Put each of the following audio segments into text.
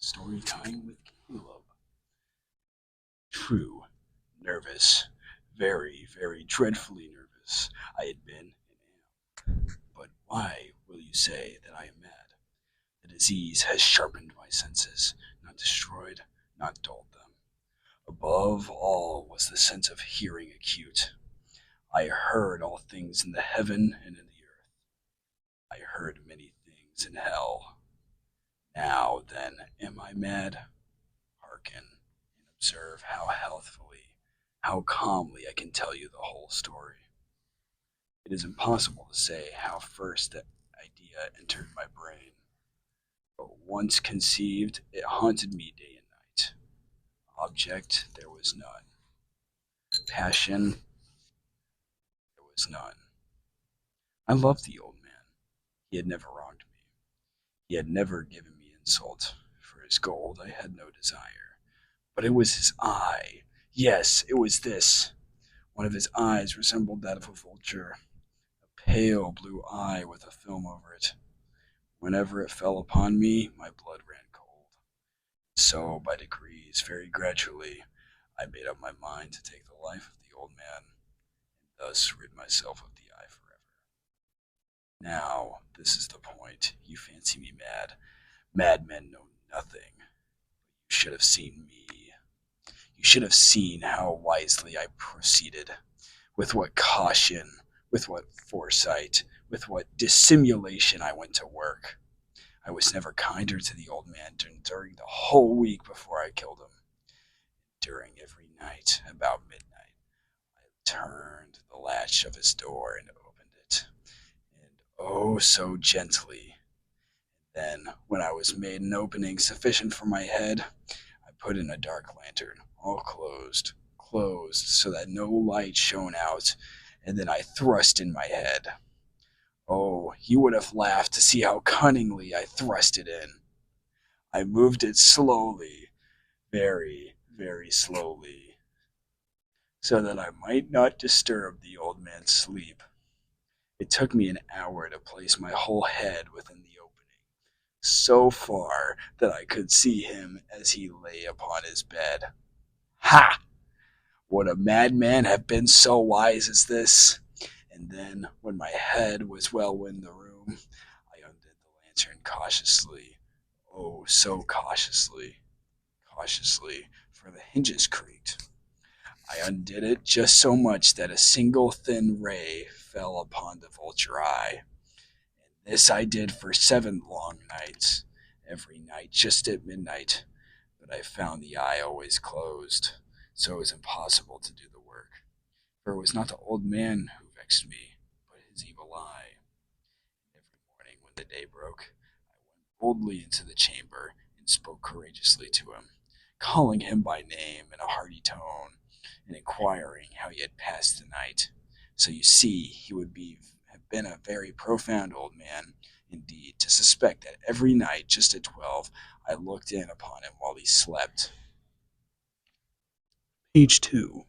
Story time with Caleb. True, nervous, very, very dreadfully nervous I had been and am. But why will you say that I am mad? The disease has sharpened my senses, not destroyed, not dulled them. Above all was the sense of hearing acute. I heard all things in the heaven and in the earth. I heard many things in hell. Now, then, am I mad? Hearken and observe how healthfully, how calmly I can tell you the whole story. It is impossible to say how first the idea entered my brain, but once conceived, it haunted me day and night. Object, there was none. Passion, there was none. I loved the old man. He had never wronged me. He had never given me insult. For his gold I had no desire. But it was his eye. Yes, it was this. One of his eyes resembled that of a vulture, a pale blue eye with a film over it. Whenever it fell upon me, my blood ran cold. So, by degrees, very gradually, I made up my mind to take the life of the old man, and thus rid myself of the eye forever. Now, this is the point. You fancy me mad. Madmen know nothing. You should have seen me. You should have seen how wisely I proceeded, with what caution, with what foresight, with what dissimulation I went to work. I was never kinder to the old man during the whole week before I killed him. During every night, about midnight, I turned the latch of his door and opened it, and oh, so gently. Then, when I was made an opening sufficient for my head, I put in a dark lantern, all closed, so that no light shone out, and then I thrust in my head. Oh, you would have laughed to see how cunningly I thrust it in. I moved it slowly, very, very slowly, so that I might not disturb the old man's sleep. It took me an hour to place my whole head within the opening, so far that I could see him as he lay upon his bed. Ha! Would a madman have been so wise as this? And then, when my head was well in the room, I undid the lantern cautiously. Oh, so cautiously, for the hinges creaked. I undid it just so much that a single thin ray fell upon the vulture eye. And this I did for 7 long nights, every night just at midnight. But I found the eye always closed, so it was impossible to do the work. For it was not the old man who vexed me, but his evil eye. Every morning when the day broke, I went boldly into the chamber and spoke courageously to him, calling him by name in a hearty tone, and inquiring how he had passed the night. So you see, he would have been a very profound old man, indeed, to suspect that every night, just at 12, I looked in upon him while he slept. Page 2.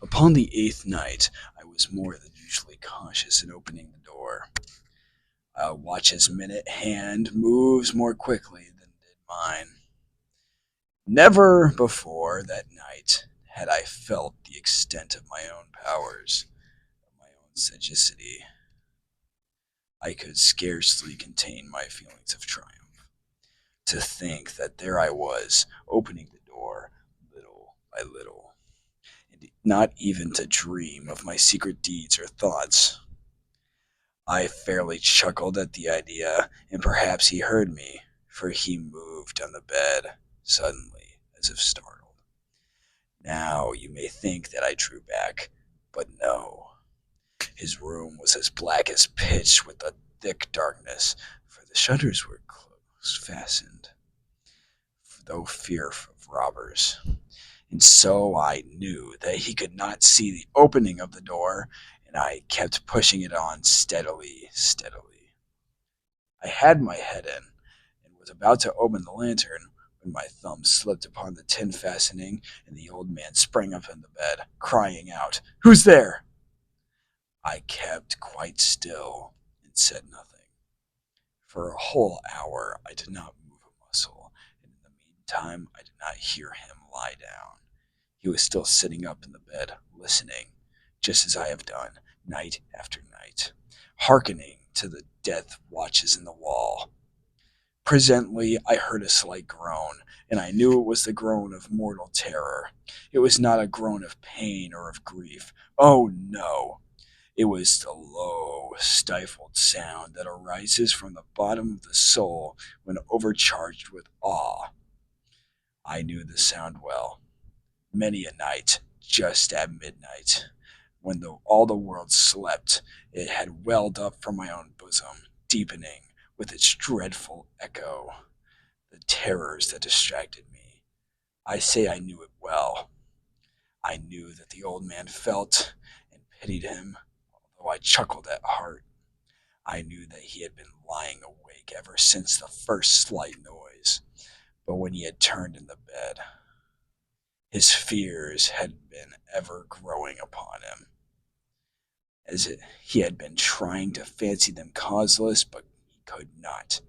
Upon the 8th night, I was more than usually cautious in opening the door. I'll watch his minute hand moves more quickly than did mine. Never before that night had I felt the extent of my own powers, of my own sagacity. I could scarcely contain my feelings of triumph. To think that there I was, opening the door little by little, and not even to dream of my secret deeds or thoughts. I fairly chuckled at the idea, and perhaps he heard me, for he moved on the bed, suddenly, as if startled. Now you may think that I drew back, but no. His room was as black as pitch with a thick darkness, for the shutters were close fastened, though fear of robbers. And so I knew that he could not see the opening of the door, and I kept pushing it on steadily. I had my head in, and was about to open the lantern, when my thumb slipped upon the tin fastening, and the old man sprang up in the bed, crying out, "Who's there?" I kept quite still, and said nothing, For a whole hour I did not move a muscle, and in the meantime I did not hear him lie down. He was still sitting up in the bed, listening, just as I have done, night after night, hearkening to the death watches in the wall. Presently I heard a slight groan, and I knew it was the groan of mortal terror. It was not a groan of pain or of grief. Oh, no! It was the low, stifled sound that arises from the bottom of the soul when overcharged with awe. I knew the sound well. Many a night, just at midnight, when all the world slept, it had welled up from my own bosom, deepening with its dreadful echo the terrors that distracted me. I say I knew it well. I knew that the old man felt and pitied him, although I chuckled at heart. I knew that he had been lying awake ever since the first slight noise, but when he had turned in the bed, his fears had been ever growing upon him, as he had been trying to fancy them causeless, but he could not.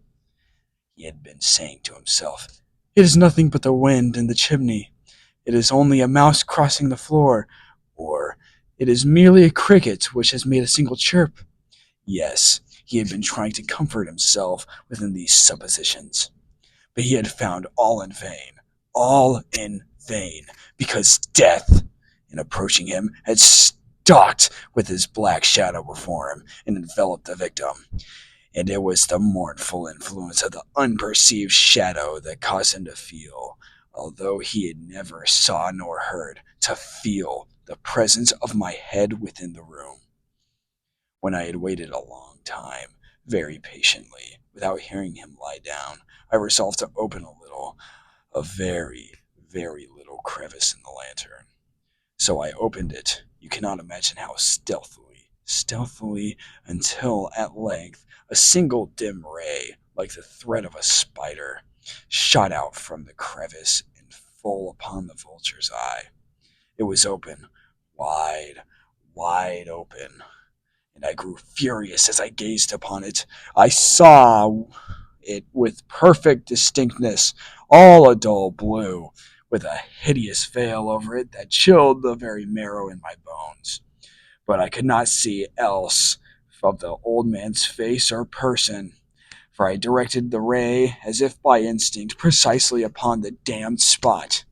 He had been saying to himself, "It is nothing but the wind in the chimney. It is only a mouse crossing the floor, or it is merely a cricket which has made a single chirp." Yes, he had been trying to comfort himself within these suppositions, but he had found all in vain, because death, in approaching him, had stalked with his black shadow before him and enveloped the victim. And it was the mournful influence of the unperceived shadow that caused him to feel, although he had never saw nor heard, to feel the presence of my head within the room. When I had waited a long time, very patiently, without hearing him lie down, I resolved to open a very, very little crevice in the lantern. So I opened it. You cannot imagine how stealthily, until at length a single dim ray, like the thread of a spider, shot out from the crevice and full upon the vulture's eye. It was open, wide, wide open, and I grew furious as I gazed upon it. I saw it with perfect distinctness, all a dull blue, with a hideous veil over it that chilled the very marrow in my bones. But I could not see else of the old man's face or person, for I directed the ray, as if by instinct, precisely upon the damned spot.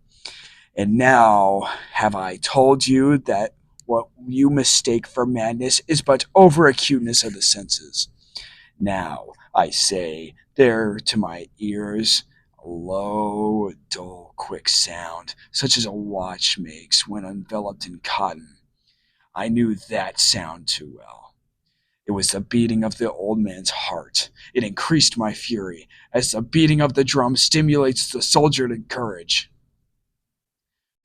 And now have I told you that what you mistake for madness is but over-acuteness of the senses. Now, I say, there to my ears, a low, dull, quick sound, such as a watch makes when enveloped in cotton. I knew that sound too well. It was the beating of the old man's heart. It increased my fury, as the beating of the drum stimulates the soldier to courage.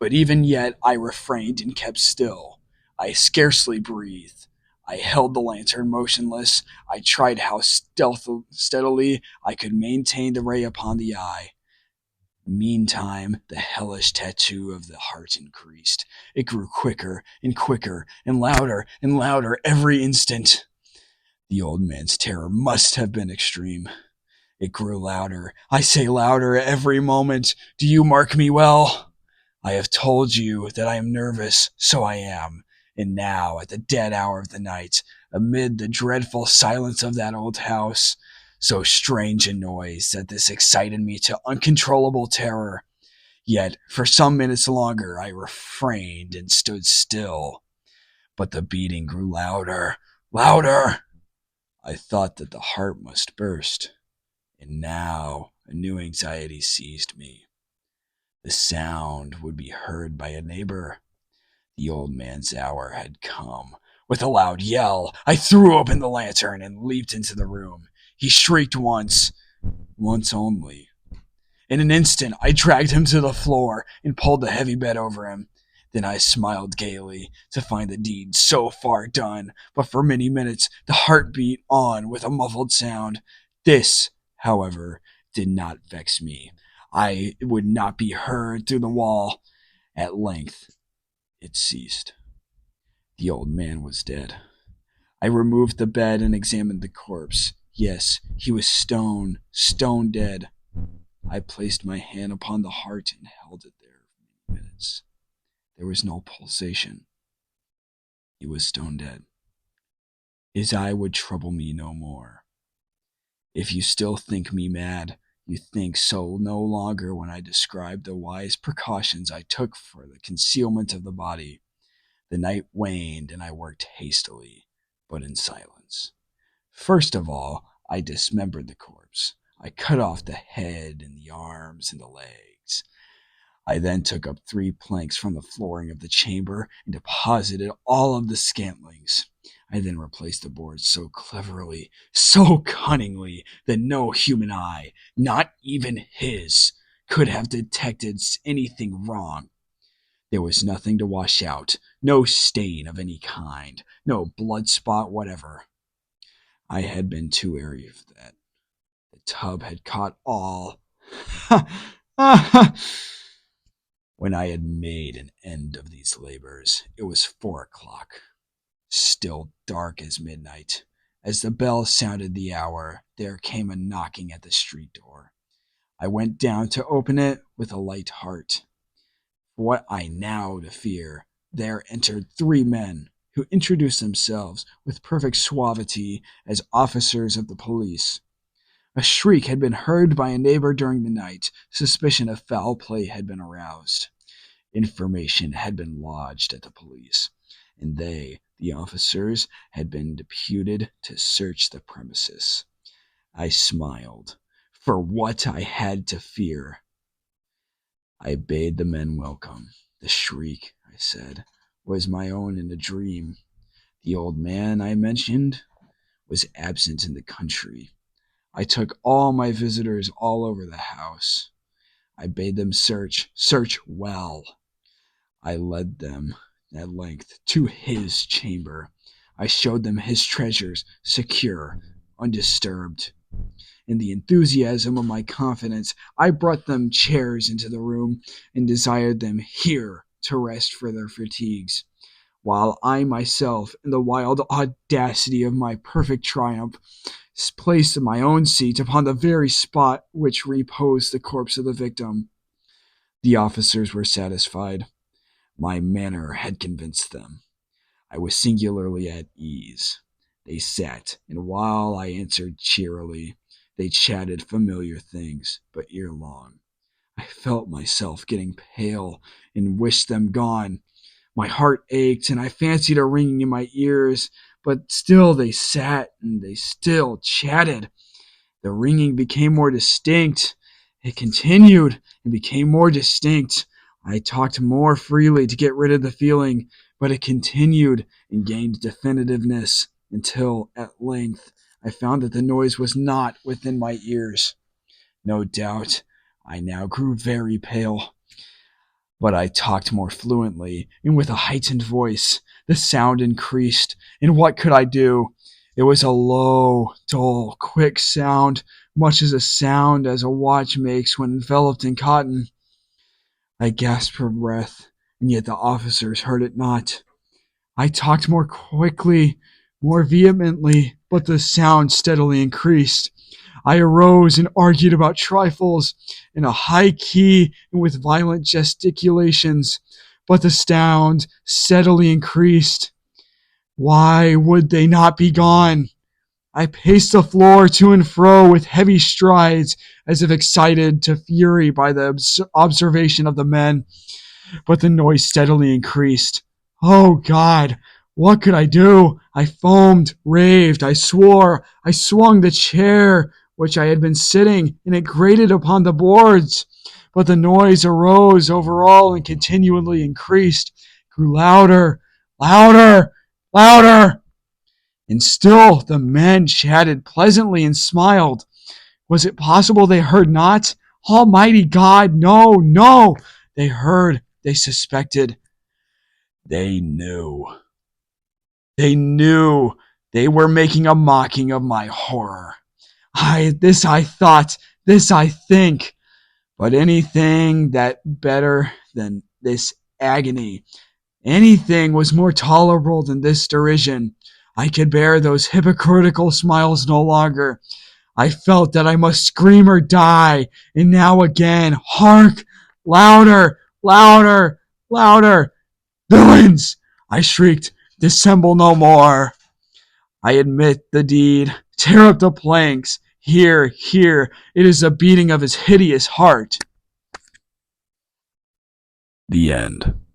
But even yet I refrained and kept still. I scarcely breathed. I held the lantern motionless. I tried how steadily I could maintain the ray upon the eye. Meantime, the hellish tattoo of the heart increased. It grew quicker and quicker and louder every instant. The old man's terror must have been extreme. It grew louder. I say louder every moment. Do you mark me well? I have told you that I am nervous, so I am. And now, at the dead hour of the night, amid the dreadful silence of that old house, so strange a noise that this excited me to uncontrollable terror. Yet, for some minutes longer, I refrained and stood still. But the beating grew louder. I thought that the heart must burst. And now, a new anxiety seized me. The sound would be heard by a neighbor. The old man's hour had come. With a loud yell, I threw open the lantern and leaped into the room. He shrieked once only. In an instant, I dragged him to the floor and pulled the heavy bed over him. Then I smiled gaily to find the deed so far done, but for many minutes the heart beat on with a muffled sound. This, however, did not vex me. I would not be heard through the wall. At length it ceased. The old man was dead. I removed the bed and examined the corpse. Yes, he was stone dead. I placed my hand upon the heart and held it there for many minutes. There was no pulsation. He was stone dead. His eye would trouble me no more. If you still think me mad, you think so no longer when I describe the wise precautions I took for the concealment of the body. The night waned and I worked hastily, but in silence. First of all, I dismembered the corpse. I cut off the head and the arms and the legs. I then took up 3 planks from the flooring of the chamber and deposited all of the scantlings. I then replaced the boards so cleverly, so cunningly, that no human eye, not even his, could have detected anything wrong. There was nothing to wash out, no stain of any kind, no blood spot whatever. I had been too wary of that. The tub had caught all. When I had made an end of these labors, it was 4 o'clock, still dark as midnight. As the bell sounded the hour, there came a knocking at the street door. I went down to open it with a light heart. What I now to fear, there entered 3 men, who introduced themselves with perfect suavity as officers of the police. A shriek had been heard by a neighbor during the night. Suspicion of foul play had been aroused. Information had been lodged at the police, and they, the officers, had been deputed to search the premises. I smiled. For what I had to fear. I bade the men welcome. The shriek, I said, was my own in a dream. The old man I mentioned was absent in the country. I took all my visitors all over the house. I bade them search well. I led them at length to his chamber. I showed them his treasures, secure, undisturbed. In the enthusiasm of my confidence, I brought them chairs into the room and desired them here to rest for their fatigues, while I myself, in the wild audacity of my perfect triumph, placed my own seat upon the very spot which reposed the corpse of the victim. The officers were satisfied. My manner had convinced them. I was singularly at ease. They sat, and while I answered cheerily, they chatted familiar things, but ere long, I felt myself getting pale and wished them gone. My heart ached, and I fancied a ringing in my ears, but still they sat and they still chatted. The ringing became more distinct. It continued and became more distinct. I talked more freely to get rid of the feeling, but it continued and gained definitiveness until, at length, I found that the noise was not within my ears. No doubt, I now grew very pale. But I talked more fluently and with a heightened voice. The sound increased, and what could I do? It was a low, dull, quick sound, much as a sound as a watch makes when enveloped in cotton. I gasped for breath, and yet the officers heard it not. I talked more quickly, more vehemently, but the sound steadily increased. I arose and argued about trifles in a high key and with violent gesticulations, but the sound steadily increased. Why would they not be gone? I paced the floor to and fro with heavy strides, as if excited to fury by the observation of the men, but the noise steadily increased. Oh God, what could I do? I foamed, raved, I swore, I swung the chair which I had been sitting, and it grated upon the boards. But the noise arose over all and continually increased, grew louder, louder, louder. And still the men chatted pleasantly and smiled. Was it possible they heard not? Almighty God, no, no! They heard, they suspected. They knew. They knew. They were making a mocking of my horror. This I thought, this I think. But anything that better than this agony, anything was more tolerable than this derision. I could bear those hypocritical smiles no longer. I felt that I must scream or die, and now again, hark! Louder! Louder! Louder! Villains! I shrieked, dissemble no more. I admit the deed. Tear up the planks. Here, here, it is the beating of his hideous heart. The end.